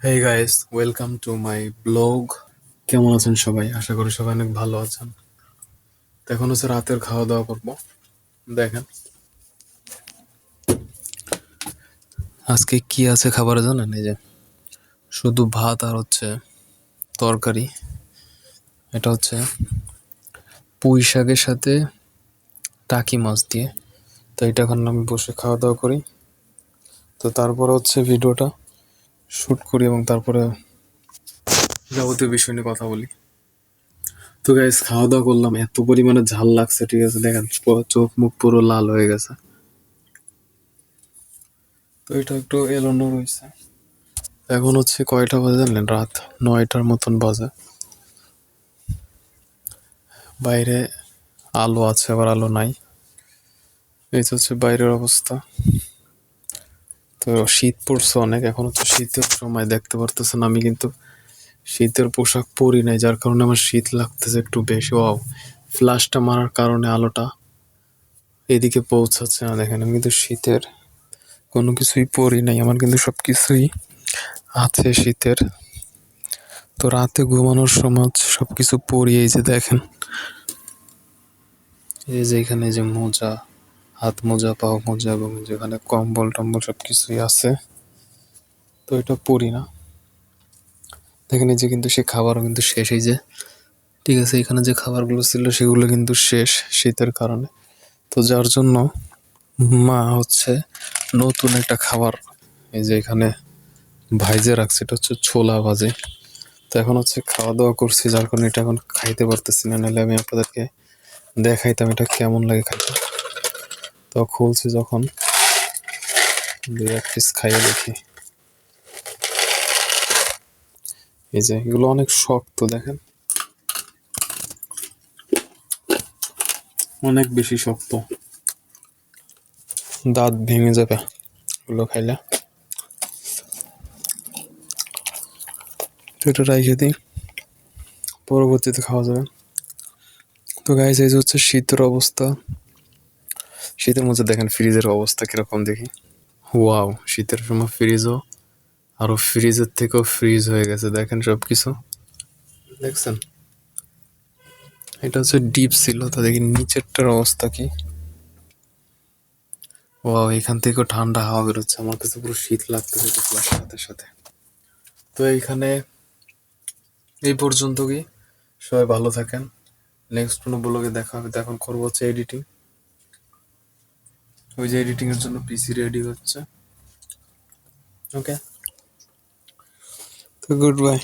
Hey guys, welcome to my blog. কেমন আছেন সবাই? আশা করি সবাই অনেক ভালো আছেন। তো এখন হচ্ছে রাতের খাওয়া দাওয়া করবো। দেখেন আজকে কি আছে খাবারে জানেন? এই যে শুধু ভাত আর হচ্ছে তরকারি। এটা হচ্ছে পুঁই শাকের সাথে টাকি মাছ দিয়ে। তো এটা এখন আমি বসে খাওয়া দাওয়া করি। তো তারপরে হচ্ছে ভিডিওটা শুট করি এবং তারপরে যাবতীয় বিষয় নিয়ে কথা বলি। তো গাইস, খাওয়া দাওয়া করলাম, এত পরিমাণে ঝাল লাগছে, ঠিক আছে? দেখেন চোখ মুখ পুরো লাল হয়ে গেছে। তো এটা একটু এলোনো রয়েছে। এখন হচ্ছে কয়টা বাজে জানলেন? রাত 9টার মতন বাজে। বাইরে আলো আছে, আবার আলো নাই। এই তো হচ্ছে বাইরের অবস্থা। তো শীত পড়ছে অনেক, এখন হচ্ছে শীতের সময়, দেখতে পারতেছেন আমি কিন্তু শীতের পোশাক পরি নাই, যার কারণে আমার শীত লাগতেছে একটু বেশি। ওয়াও, ফ্ল্যাশটা মারার কারণে আলোটা এদিকে পৌঁছাচ্ছে না। দেখেন আমি কিন্তু শীতের কোনো কিছুই পরি নাই, আমার কিন্তু সব কিছুই আছে শীতের। তো রাতে ঘুমানোর সময় সবকিছু পরি। এই যে দেখেন, এই যে এখানে যে মোজা, হাত মোজা, পাও মোজা, এবং যেখানে কম্বল টম্বল সব কিছুই আছে। তো এটা পরি না। দেখেন এই যে কিন্তু সে খাবারও কিন্তু শেষ। এই যে ঠিক আছে, এখানে যে খাবারগুলো ছিল সেগুলো কিন্তু শেষ শীতের কারণে। তো যার জন্য মা হচ্ছে নতুন একটা খাবার এই যে এখানে ভাইজে রাখছে, এটা হচ্ছে ছোলা ভাজে। তো এখন হচ্ছে খাওয়া দাওয়া করছি, যার কারণে এটা এখন খাইতে পারতেছি না, নাহলে আমি আপনাদেরকে দেখাইতাম এটা কেমন লাগে খাইতে। তো খুলছি যখন, দুই এক পিস খাইয়ে দেখি। এই যে এগুলো অনেক শক্ত, দেখেন অনেক বেশি শক্ত, দাঁত ভেঙে যাবে এগুলো খাইলে। তো এটা রাইখে দিই, পরবর্তীতে খাওয়া যাবে। তো গাইস, এই যে হচ্ছে শীতের অবস্থা। শীতের মধ্যে দেখেন ফ্রিজের অবস্থা কিরকম দেখি। ওয়াও, শীতের সময় ফ্রিজও আরো ফ্রিজের থেকেও ফ্রিজ হয়ে গেছে, দেখেন সবকিছু দেখছেন। এটা হচ্ছে ডিপ ছিল, তো দেখি নিচেরটার অবস্থা কি। ওয়াও, এখান থেকেও ঠান্ডা হাওয়া বেরোচ্ছে, আমার কাছে পুরো শীত লাগতেছে দেখলার সাথে সাথে। তো এইখানে এই পর্যন্ত কি, সবাই ভালো থাকেন। নেক্সট কোনো ব্লগে দেখা হবে। তো এখন করবো হচ্ছে এডিটিং। ওই যে এডিটিং এর জন্য পিসি রেডি হচ্ছে। ওকে, তো গুড বাই।